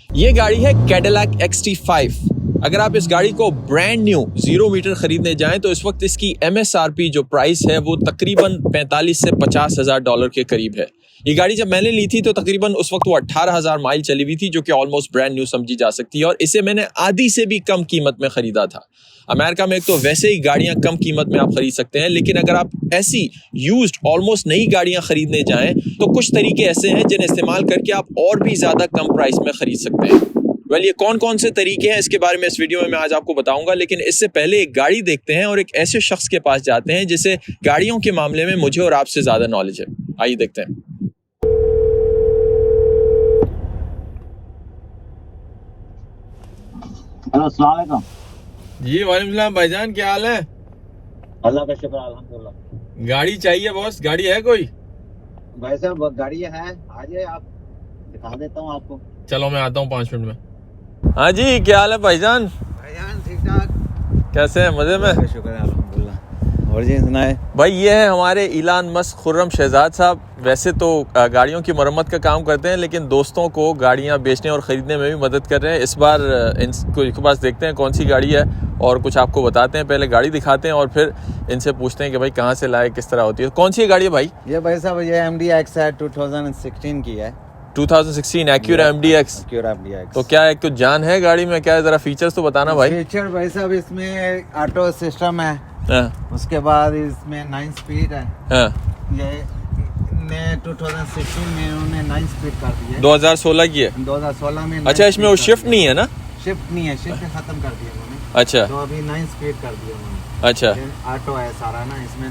ये गाड़ी है कैडिलैक XT5। अगर आप इस गाड़ी को ब्रांड न्यू 0 मीटर खरीदने जाएं तो इस वक्त इसकी MSRP जो प्राइस है वो तकरीबन 45 से 50 हजार डॉलर के करीब है। ये गाड़ी जब मैंने ली थी तो तकरीबन उस वक्त वो 18,000 माइल चली हुई थी, जो कि ऑलमोस्ट ब्रांड न्यू समझी जा सकती है, और इसे मैंने आधी से भी कम कीमत में खरीदा था। अमेरिका में एक तो वैसे ही गाड़ियां कम कीमत में आप खरीद सकते हैं, लेकिन अगर आप ऐसी यूज्ड ऑलमोस्ट नई गाड़ियां खरीदने जाएं तो कुछ तरीके ऐसे हैं जिन्हें इस्तेमाल करके आप और भी ज्यादा कम प्राइस में खरीद सकते हैं। ये कौन कौन से तरीके हैं इसके बारे में इस वीडियो में मैं आज आपको बताऊंगा, लेकिन इससे पहले एक गाड़ी देखते हैं और एक ऐसे शख्स के पास जाते हैं जिसे गाड़ियों के मामले में मुझे और आपसे ज्यादा नॉलेज है। आइए देखते हैं। हेलो, अस्सलाम वालेकुम। जी वालेकुम सलाम भाईजान, क्या हाल है? अल्लाह का शुक्र, अल्हम्दुलिल्लाह। गाड़ी चाहिए बॉस, गाड़ी है कोई? भाई साहब गाड़ी है, आ जाइए, आप दिखा देता हूँ आपको। चलो मैं आता हूँ 5 मिनट में। हाँ जी, क्या हाल है भाईजान? भाईजान ठीक ठाक, कैसे हैं? मजे में? शुक्र है अल्हम्दुलिल्लाह। और जी सुनाए भाई, ये है हमारे इलान मस्क खुर्रम शहजाद साहब। वैसे तो गाड़ियों की मरम्मत का काम करते हैं, लेकिन दोस्तों को गाड़ियां बेचने और ख़रीदने में भी मदद कर रहे हैं। इस बार इनके पास देखते हैं कौन सी गाड़ी है और कुछ आपको बताते हैं। पहले गाड़ी दिखाते हैं और फिर इनसे पूछते हैं कि भाई कहाँ से लाए, किस तरह होती है। कौन सी गाड़ी है भाई? ये भाई साहब ये MDX है, 2016 की है। 2016 एक्यूरा MDX। तो क्या है, कुछ जान है गाड़ी में? क्या है, ज़रा फीचर्स तो बताना भाई। फीचर भाई साहब इसमें ऑटो सिस्टम है, उसके बाद इसमें 9 स्पीड है। ये 2016 में उन्होंने 9 स्पीड कर दी है। 2016 की है? 2016 में। अच्छा, इसमें वो शिफ्ट नहीं है ना? शिफ्ट नहीं है, शिफ्ट खत्म कर दिया उन्होंने। अच्छा, तो अभी 9 स्पीड कर दिया उन्होंने। अच्छा, ऑटो है सारा ना, इसमें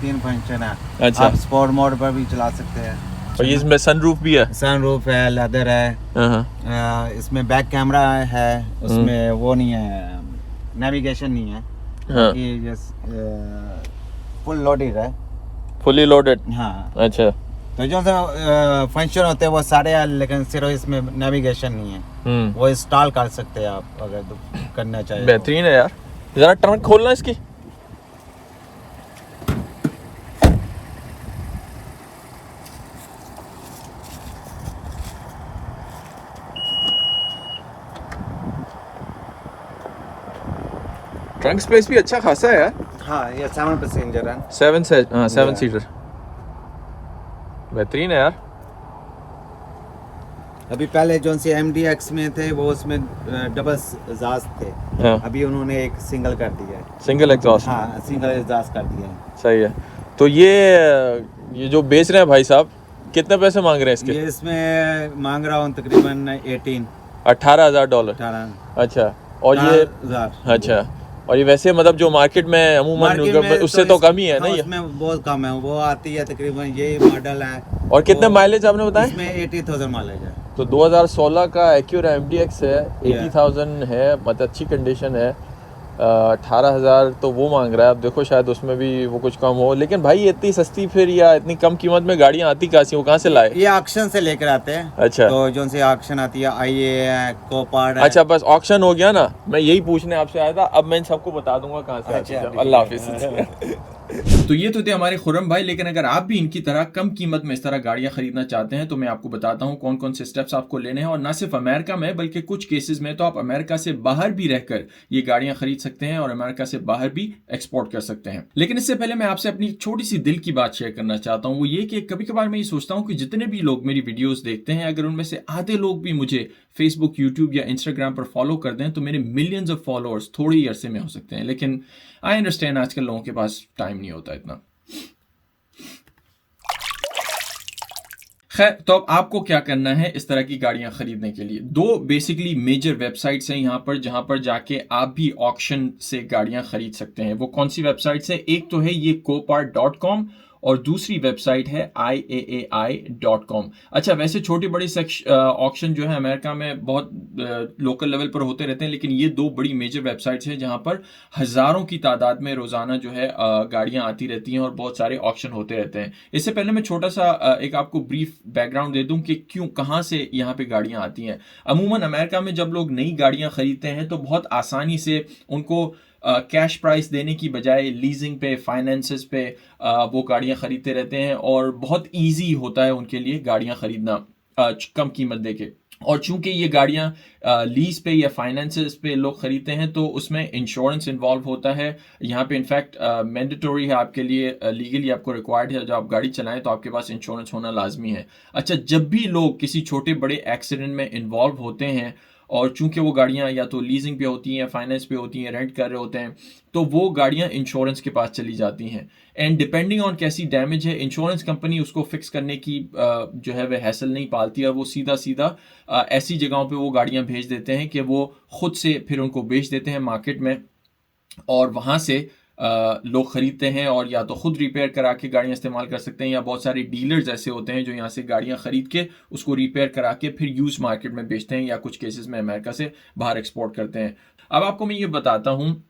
तीन फंक्शन है। अच्छा। आप स्पोर्ट मोड पर भी चला सकते हैं। और ये इसमें सनरूफ भी है? सनरूफ है, लेदर है। इसमें बैक कैमरा है, उसमें वो नहीं है, नेविगेशन नहीं है। हाँ। ये फुल लोडेड है। Fully loaded? हाँ। अच्छा। तो जो फंक्शन होते हैं वो सारे हैं, लेकिन सिर्फ इसमें नेविगेशन नहीं है। वो इंस्टॉल कर सकते हैं आप अगर करना चाहिए। बेहतरीन है यार। जरा ट्रंक खोलना इसकी। ट्रंक स्पेस भी अच्छा खासा है यार। हाँ, ये 7 पैसेंजर है। 7 सीटर। बेहतरीन है यार। अभी पहले जो सी MDX में थे वो उसमें डबल एग्जॉस्ट थे। हाँ। अभी उन्होंने एक सिंगल कर दिया है। Single exhaust? हाँ, सिंगल एग्जॉस्ट कर दिया है। सही है। तो ये जो बेच रहे हैं भाई साहब, कितने पैसे मांग रहे हैं इसके? ये इसमें मांग रहा हूँ तकरीबन 18,000 डॉलर। 18। अच्छा। और ये 18,000। अच्छा। और ये वैसे मतलब जो मार्केट में अमूमन उससे तो कम ही है ना? ये इसमें बहुत कम है, वो आती है तकरीबन, ये मॉडल है। और कितने माइलेज आपने बताया? इसमें 80,000 माइलेज है। तो 2016 का एक्यूरा MDX है, 80,000 है, मतलब अच्छी कंडीशन है। 18,000 तो वो मांग रहा है। अब देखो शायद उसमें भी वो कुछ कम हो, लेकिन भाई ये इतनी सस्ती फिर या इतनी कम कीमत में गाड़ियाँ आती कहाँ से, वो कहाँ से लाए? ये ऑक्शन से लेकर आते हैं। अच्छा। तो जो से ऑक्शन आती है, IA है, कोपार्ड है। अच्छा, बस ऑक्शन हो गया ना। मैं यही पूछने आपसे आया था, अब मैं इन सबको बता दूंगा कहाँ से आती है। अल्लाह हाफिज़। तो ये तो थे हमारे खुर्रम भाई, लेकिन अगर आप भी इनकी तरह कम कीमत में इस तरह गाड़ियां खरीदना चाहते हैं तो मैं आपको बताता हूं कौन कौन से स्टेप्स आपको लेने हैं। और ना सिर्फ अमेरिका में बल्कि कुछ केसेस में तो आप अमेरिका से बाहर भी रहकर ये गाड़ियां खरीद सकते हैं और अमेरिका से बाहर भी एक्सपोर्ट कर सकते हैं। लेकिन इससे पहले मैं आपसे अपनी छोटी सी दिल की बात शेयर करना चाहता हूं। वो ये कि कभी कभार मैं ये सोचता हूं कि जितने भी लोग मेरी वीडियोस देखते हैं, अगर उनमें से आधे लोग भी मुझे फेसबुक, यूट्यूब या इंस्टाग्राम पर फॉलो कर दें तो मेरे मिलियंस ऑफ फॉलोअर्स थोड़ी ही अरसे में हो सकते हैं। लेकिन आई अंडरस्टैंड आजकल लोगों के पास टाइम नहीं होता इतना। खैर, तो अब आपको क्या करना है इस तरह की गाड़ियां खरीदने के लिए? 2 बेसिकली मेजर वेबसाइट्स हैं यहाँ पर जहां पर जाके आप भी ऑक्शन से गाड़ियां खरीद सकते हैं। वो कौन सी वेबसाइट्स है? एक तो है ये copart.com और दूसरी वेबसाइट है IAAI.com। अच्छा, वैसे छोटी बड़ी ऑक्शन जो है अमेरिका में बहुत लोकल लेवल पर होते रहते हैं, लेकिन ये 2 बड़ी मेजर वेबसाइट्स हैं जहां पर हजारों की तादाद में रोजाना जो है गाड़ियां आती रहती हैं और बहुत सारे ऑक्शन होते रहते हैं। इससे पहले मैं छोटा सा एक आपको ब्रीफ बैकग्राउंड दे दूं कि क्यों, कहां से यहाँ पे गाड़ियां आती हैं। अमूमन अमेरिका में जब लोग नई गाड़ियां खरीदते हैं तो बहुत आसानी से उनको कैश प्राइस देने की बजाय लीजिंग पे, फाइनेंसेस पे वो गाड़ियां खरीदते रहते हैं और बहुत इजी होता है उनके लिए गाड़ियां खरीदना कम कीमत देके। और चूंकि ये गाड़ियां लीज पे या फाइनेंसेस पे लोग खरीदते हैं तो उसमें इंश्योरेंस इन्वॉल्व होता है। यहाँ पे इनफैक्ट मैंडेटरी है आपके लिए, लीगली आपको रिक्वायर्ड है, जब आप गाड़ी चलाएं तो आपके पास इंश्योरेंस होना लाजमी है। अच्छा, जब भी लोग किसी छोटे बड़े एक्सीडेंट में इन्वॉल्व होते हैं और चूंकि वो गाड़ियां या तो लीजिंग पे होती हैं, फाइनेंस पे होती हैं, रेंट कर रहे होते हैं, तो वो गाड़ियां इंश्योरेंस के पास चली जाती हैं। एंड डिपेंडिंग ऑन कैसी डैमेज है, इंश्योरेंस कंपनी उसको फिक्स करने की जो है वह हैसल नहीं पालती है। वो सीधा सीधा ऐसी जगहों पे वो गाड़ियां भेज देते हैं कि वो खुद से फिर उनको बेच देते हैं मार्केट में, और वहाँ से लोग खरीदते हैं और या तो खुद रिपेयर करा के गाड़ियाँ इस्तेमाल कर सकते हैं, या बहुत सारे डीलर्स ऐसे होते हैं जो यहाँ से गाड़ियाँ खरीद के उसको रिपेयर करा के फिर यूज मार्केट में बेचते हैं, या कुछ केसेस में अमेरिका से बाहर एक्सपोर्ट करते हैं। अब आपको मैं ये बताता हूँ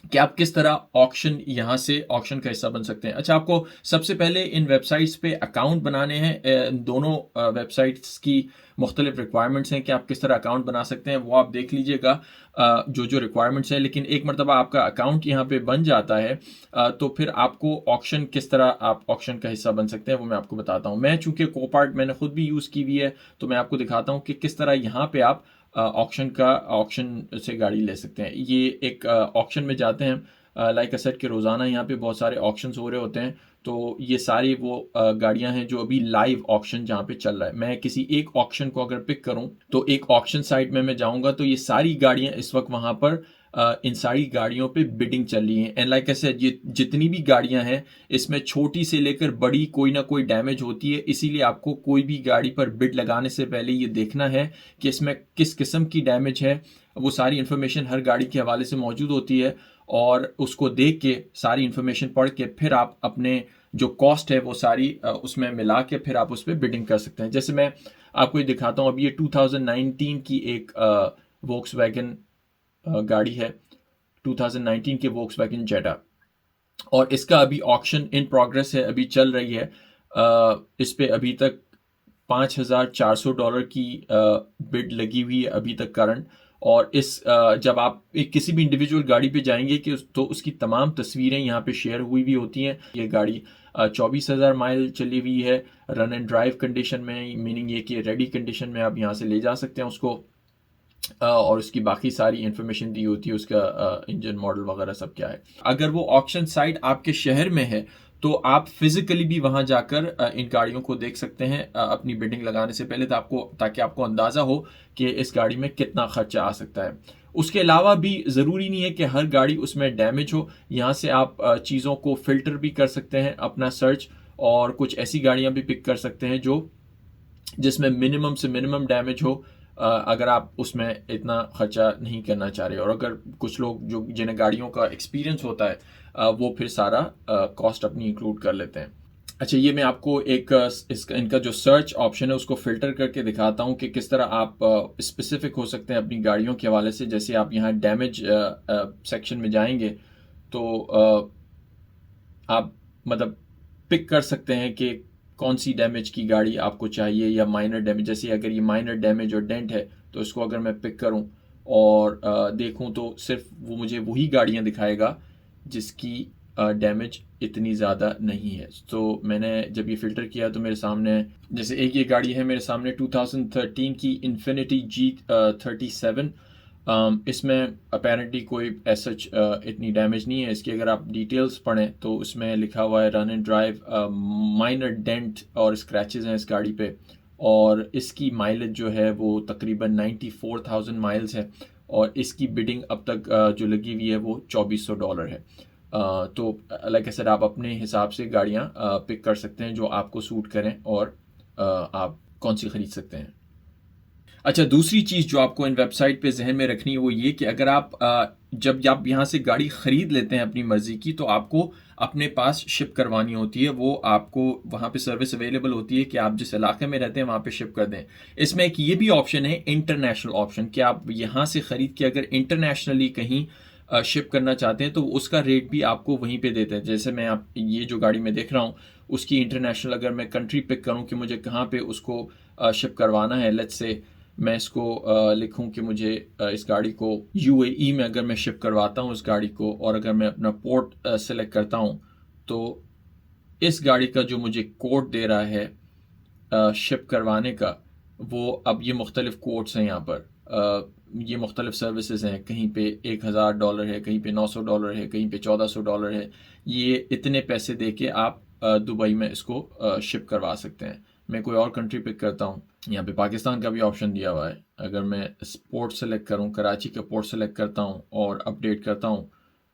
कि आप किस तरह ऑक्शन यहाँ से ऑक्शन का हिस्सा बन सकते हैं। अच्छा, आपको सबसे पहले इन वेबसाइट्स पे अकाउंट बनाने हैं। दोनों वेबसाइट्स की मुख्तलिफ रिक्वायरमेंट्स हैं कि आप किस तरह अकाउंट बना सकते हैं, वो आप देख लीजिएगा जो जो रिक्वायरमेंट्स हैं। लेकिन एक मरतबा आपका अकाउंट यहाँ पे बन जाता है तो फिर आपको ऑक्शन किस तरह आप ऑक्शन का हिस्सा बन सकते हैं वो मैं आपको बताता हूँ। मैं चूंकि कोपार्ट मैंने खुद भी यूज़ की हुई है तो मैं आपको दिखाता हूँ कि किस तरह यहाँ पे आप ऑक्शन से गाड़ी ले सकते हैं। ये एक ऑक्शन में जाते हैं, लाइक आई सेड कि रोज़ाना यहाँ पे बहुत सारे ऑक्शंस हो रहे होते हैं। तो ये सारी वो गाड़ियां हैं जो अभी लाइव ऑक्शन जहाँ पे चल रहा है। मैं किसी एक ऑक्शन को अगर पिक करूं तो एक ऑक्शन साइट में मैं जाऊंगा तो ये सारी गाड़ियां इस वक्त वहां पर इन सारी गाड़ियों पे बिडिंग चल रही है। एंड लाइक ऐसे ये जितनी भी गाड़ियां हैं इसमें छोटी से लेकर बड़ी कोई ना कोई डैमेज होती है, इसीलिए आपको कोई भी गाड़ी पर बिड लगाने से पहले ये देखना है कि इसमें किस किस्म की डैमेज है। वो सारी इन्फॉर्मेशन हर गाड़ी के हवाले से मौजूद होती है और उसको देख के सारी इन्फॉर्मेशन पढ़ के फिर आप अपने जो कॉस्ट है वो सारी उसमें मिला के फिर आप उस पर बिडिंग कर सकते हैं। जैसे मैं आपको ये दिखाता हूँ, अब ये 2019 की एक वोक्सवैगन गाड़ी है, 2019 के वोक्सवैगन जेटा, और इसका अभी ऑक्शन इन प्रोग्रेस है, अभी चल रही है। इस पे अभी तक $5,400 की बिड लगी हुई है अभी तक करंट। और जब आप किसी भी इंडिविजुअल गाड़ी पे जाएंगे कि तो उसकी तमाम तस्वीरें यहाँ पे शेयर हुई भी होती हैं। ये गाड़ी 24,000 माइल चली हुई है रन एंड ड्राइव कंडीशन में, मीनिंग ये कि रेडी कंडीशन में आप यहाँ से ले जा सकते हैं उसको। और उसकी बाकी सारी इंफॉर्मेशन दी होती है, उसका इंजन मॉडल वगैरह सब क्या है। अगर वो ऑक्शन साइट आपके शहर में है तो आप फिजिकली भी वहां जाकर इन गाड़ियों को देख सकते हैं अपनी बिडिंग लगाने से पहले, ताकि आपको अंदाजा हो कि इस गाड़ी में कितना खर्चा आ सकता है। उसके अलावा भी ज़रूरी नहीं है कि हर गाड़ी उसमें डैमेज हो। यहाँ से आप चीज़ों को फिल्टर भी कर सकते हैं अपना सर्च, और कुछ ऐसी गाड़ियाँ भी पिक कर सकते हैं जो जिसमें मिनिमम से मिनिमम डैमेज हो, अगर आप उसमें इतना खर्चा नहीं करना चाह रहे। और अगर कुछ लोग जो जिन्हें गाड़ियों का एक्सपीरियंस होता है वो फिर सारा कॉस्ट अपनी इंक्लूड कर लेते हैं। अच्छा, ये मैं आपको एक इनका जो सर्च ऑप्शन है उसको फिल्टर करके दिखाता हूँ कि किस तरह आप स्पेसिफिक हो सकते हैं अपनी गाड़ियों के हवाले से। जैसे आप यहाँ डैमेज सेक्शन में जाएंगे तो आप मतलब पिक कर सकते हैं कि कौन सी डैमेज की गाड़ी आपको चाहिए, या माइनर डैमेज। जैसे अगर ये माइनर डैमेज और डेंट है तो इसको अगर मैं पिक करूं और देखूं तो सिर्फ वो मुझे वही गाड़ियां दिखाएगा जिसकी डैमेज इतनी ज़्यादा नहीं है। तो मैंने जब ये फ़िल्टर किया तो मेरे सामने जैसे एक ये गाड़ी है मेरे सामने 2013 की इन्फिनिटी G37। इसमें अपेरेंटली कोई ऐसा इतनी डैमेज नहीं है इसकी। अगर आप डिटेल्स पढ़ें तो उसमें लिखा हुआ है run and drive, minor dent और स्क्रैचेस हैं इस गाड़ी पे, और इसकी माइलेज जो है वो तकरीबन 94,000 माइल्स है, और इसकी बिडिंग अब तक जो लगी हुई है वो $2,400 है। तो लाइक आई सेड आप अपने हिसाब से गाड़ियाँ पिक कर सकते हैं जो आपको सूट करें और आप कौन सी ख़रीद सकते हैं। अच्छा, दूसरी चीज़ जो आपको इन वेबसाइट पे जहन में रखनी है वो ये कि अगर आप जब आप यहाँ से गाड़ी ख़रीद लेते हैं अपनी मर्ज़ी की तो आपको अपने पास शिप करवानी होती है। वो आपको वहाँ पे सर्विस अवेलेबल होती है कि आप जिस इलाके में रहते हैं वहाँ पे शिप कर दें। इसमें एक ये भी ऑप्शन है इंटरनेशनल ऑप्शन, कि आप यहाँ से ख़रीद के अगर इंटरनेशनली कहीं शिप करना चाहते हैं तो उसका रेट भी आपको वहीं पे देते हैं। जैसे मैं आप ये जो गाड़ी में देख रहा हूँ उसकी इंटरनेशनल अगर मैं कंट्री पिक करूँ कि मुझे कहाँ पे उसको शिप करवाना है, लेट्स से मैं इसको लिखूं कि मुझे इस गाड़ी को UAE में अगर मैं शिप करवाता हूं इस गाड़ी को, और अगर मैं अपना पोर्ट सेलेक्ट करता हूं तो इस गाड़ी का जो मुझे कोड दे रहा है शिप करवाने का, वो अब ये मुख्तलिफ कोड्स हैं यहाँ पर, ये मुख्तलिफ सर्विसेज हैं, कहीं पे $1000 है, कहीं पे $900 है, कहीं पे $1400 है। ये इतने पैसे दे के आप दुबई में इसको शिप करवा सकते हैं। मैं कोई और कंट्री पिक करता हूँ, यहाँ पे पाकिस्तान का भी ऑप्शन दिया हुआ है। अगर मैं पोर्ट सेलेक्ट करूँ, कराची का पोर्ट सेलेक्ट करता हूँ और अपडेट करता हूँ,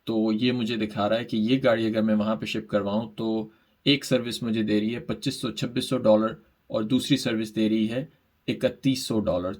तो ये मुझे दिखा रहा है कि ये गाड़ी अगर मैं वहाँ पे शिप करवाऊँ तो एक सर्विस मुझे दे रही है $2500-2600 और दूसरी सर्विस दे रही है $3100,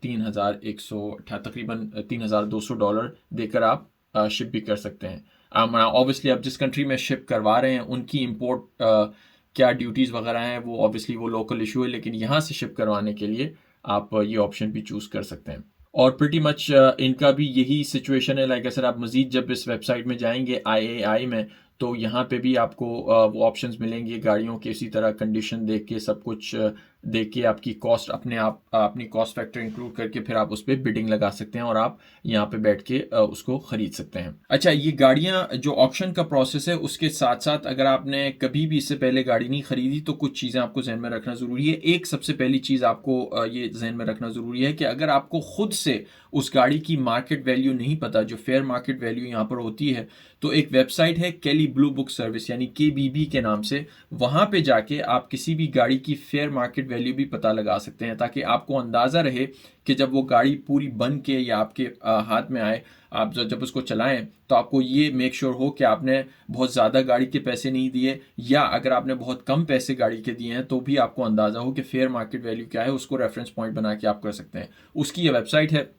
3100 तकरीबन $3200 देकर आप शिप भी कर सकते हैं। ऑब्वियसली आप जिस कंट्री में शिप करवा रहे हैं उनकी इंपोर्ट क्या ड्यूटीज़ वगैरह हैं वो ऑब्वियसली वो लोकल इशू है, लेकिन यहाँ से शिप करवाने के लिए आप ये ऑप्शन भी चूज़ कर सकते हैं। और प्रिटी मच इनका भी यही सिचुएशन है। लाइक सर, आप मज़ीद जब इस वेबसाइट में जाएंगे IAI में, तो यहाँ पे भी आपको वो ऑप्शंस मिलेंगे गाड़ियों के, इसी तरह कंडीशन देख के सब कुछ देख के आपकी कॉस्ट अपनी कॉस्ट फैक्टर इंक्लूड करके फिर आप उस पर बिडिंग लगा सकते हैं और आप यहाँ पे बैठ के उसको ख़रीद सकते हैं। अच्छा, ये गाड़ियाँ जो ऑक्शन का प्रोसेस है उसके साथ साथ अगर आपने कभी भी इससे पहले गाड़ी नहीं ख़रीदी तो कुछ चीज़ें आपको जहन में रखना ज़रूरी है। एक सबसे पहली चीज़ आपको ये जहन में रखना ज़रूरी है कि अगर आपको खुद से उस गाड़ी की मार्केट वैल्यू नहीं पता, जो फेयर मार्केट वैल्यू यहाँ पर होती है, तो एक वेबसाइट है केली ब्लू बुक सर्विस यानी KBB के नाम से। वहाँ पे जाके आप किसी भी गाड़ी की फेयर मार्केट वैल्यू भी पता लगा सकते हैं, ताकि आपको अंदाज़ा रहे कि जब वो गाड़ी पूरी बन के या आपके हाथ में आए, आप जब उसको चलाएं, तो आपको ये मेक श्योर हो कि आपने बहुत ज़्यादा गाड़ी के पैसे नहीं दिए, या अगर आपने बहुत कम पैसे गाड़ी के दिए हैं तो भी आपको अंदाज़ा हो कि फेयर मार्केट वैल्यू क्या है। उसको रेफरेंस पॉइंट बना के आप कर सकते हैं। उसकी ये वेबसाइट है।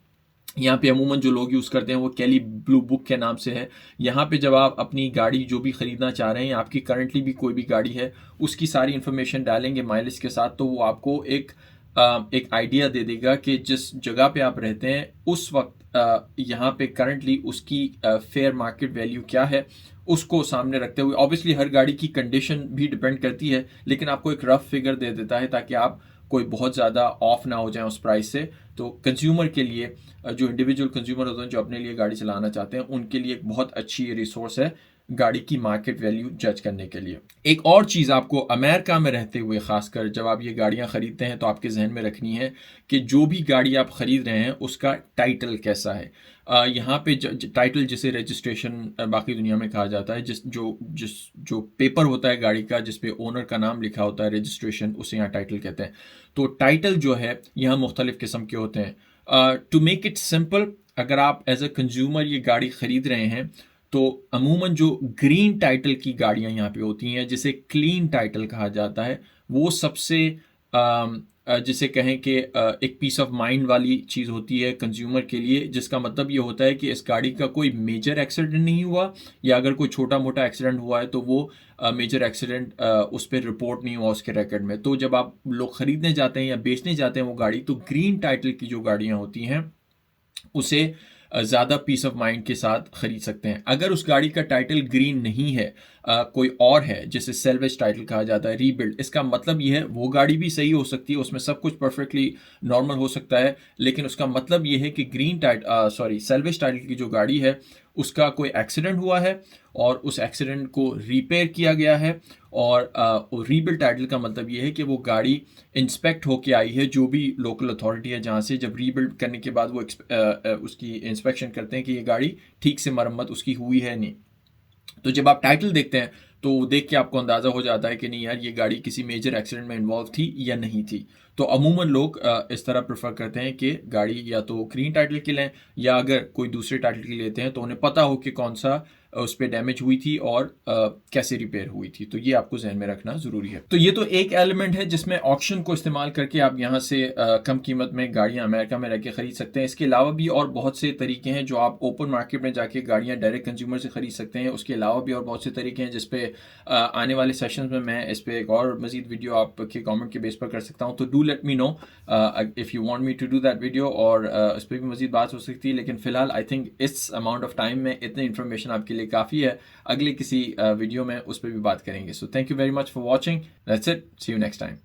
यहाँ पे अमूमन जो लोग यूज़ करते हैं वो केली ब्लू बुक के नाम से है। यहाँ पे जब आप अपनी गाड़ी जो भी ख़रीदना चाह रहे हैं, आपकी करंटली भी कोई भी गाड़ी है, उसकी सारी इन्फॉर्मेशन डालेंगे माइलेज के साथ, तो वो आपको एक आइडिया दे देगा कि जिस जगह पे आप रहते हैं उस वक्त यहाँ पे करंटली उसकी फेयर मार्केट वैल्यू क्या है, उसको सामने रखते हुए। ऑब्वियसली हर गाड़ी की कंडीशन भी डिपेंड करती है, लेकिन आपको एक रफ फिगर दे देता है ताकि आप कोई बहुत ज़्यादा ऑफ ना हो जाए उस प्राइस से। तो कंज्यूमर के लिए, जो इंडिविजुअल कंज्यूमर होते हैं जो अपने लिए गाड़ी चलाना चाहते हैं, उनके लिए एक बहुत अच्छी रिसोर्स है गाड़ी की मार्केट वैल्यू जज करने के लिए। एक और चीज़ आपको अमेरिका में रहते हुए, खासकर जब आप ये गाड़ियाँ ख़रीदते हैं, तो आपके जहन में रखनी है कि जो भी गाड़ी आप ख़रीद रहे हैं उसका टाइटल कैसा है। यहाँ पे टाइटल, जिसे रजिस्ट्रेशन बाकी दुनिया में कहा जाता है, जो पेपर होता है गाड़ी का जिस पे ओनर का नाम लिखा होता है, रजिस्ट्रेशन, उसे यहाँ टाइटल कहते हैं। तो टाइटल जो है यहाँ मुख्तलिफ किस्म के होते हैं। टू मेक इट सिंपल, अगर आप एज अ कंज्यूमर ये गाड़ी ख़रीद रहे हैं तो अमूमन जो ग्रीन टाइटल की गाड़ियाँ यहाँ पे होती हैं, जिसे क्लीन टाइटल कहा जाता है, वो सबसे जिसे कहें कि एक पीस ऑफ माइंड वाली चीज़ होती है कंज्यूमर के लिए, जिसका मतलब ये होता है कि इस गाड़ी का कोई मेजर एक्सीडेंट नहीं हुआ, या अगर कोई छोटा मोटा एक्सीडेंट हुआ है तो वो मेजर एक्सीडेंट उस पर रिपोर्ट नहीं हुआ उसके रिकॉर्ड में। तो जब आप लोग ख़रीदने जाते हैं या बेचने जाते हैं वो गाड़ी, तो ग्रीन टाइटल की जो गाड़ियाँ होती हैं उसे ज़्यादा पीस ऑफ माइंड के साथ ख़रीद सकते हैं। अगर उस गाड़ी का टाइटल ग्रीन नहीं है, कोई और है, जिसे सेल्वेज टाइटल कहा जाता है, रीबिल्ड, इसका मतलब ये है वो गाड़ी भी सही हो सकती है, उसमें सब कुछ परफेक्टली नॉर्मल हो सकता है, लेकिन उसका मतलब ये है कि सेल्वेज टाइटल की जो गाड़ी है उसका कोई एक्सीडेंट हुआ है और उस एक्सीडेंट को रिपेयर किया गया है। और रीबिल्ड टाइटल का मतलब ये है कि वो गाड़ी इंस्पेक्ट होके आई है, जो भी लोकल अथॉरिटी है जहाँ से, जब रीबिल्ड करने के बाद वो उसकी इंस्पेक्शन करते हैं कि ये गाड़ी ठीक से मरम्मत उसकी हुई है नहीं। तो जब आप टाइटल देखते हैं तो देख के आपको अंदाज़ा हो जाता है कि नहीं यार, ये गाड़ी किसी मेजर एक्सीडेंट में इन्वॉल्व थी या नहीं थी। तो अमूमन लोग इस तरह प्रेफर करते हैं कि गाड़ी या तो ग्रीन टाइटल की लें, या अगर कोई दूसरे टाइटल की लेते हैं तो उन्हें पता हो कि कौन सा उस पर डैमेज हुई थी और कैसे रिपेयर हुई थी। तो ये आपको जहन में रखना ज़रूरी है। तो ये तो एक एलिमेंट है जिसमें ऑक्शन को इस्तेमाल करके आप यहाँ से कम कीमत में गाड़ियाँ अमेरिका में रह के ख़रीद सकते हैं। इसके अलावा भी और बहुत से तरीके हैं जो आप ओपन मार्केट में जाके गाड़ियाँ डायरेक्ट कंज्यूमर से ख़रीद सकते हैं। उसके अलावा भी और बहुत से तरीके हैं जिसपे आने वाले सेशंस में मैं इस पर एक और मज़ीद वीडियो आपके कमेंट के बेस पर कर सकता हूँ। तो do let me know if you want me to do that video, और इस पर भी मज़ीद बात हो सकती है। लेकिन फ़िलहाल आई थिंक इस अमाउंट ऑफ टाइम में इतनी इन्फॉर्मेशन आपके लिए काफ़ी है। अगले किसी वीडियो में उस पर भी बात करेंगे। So thank you very much for watching. That's it, see you next time.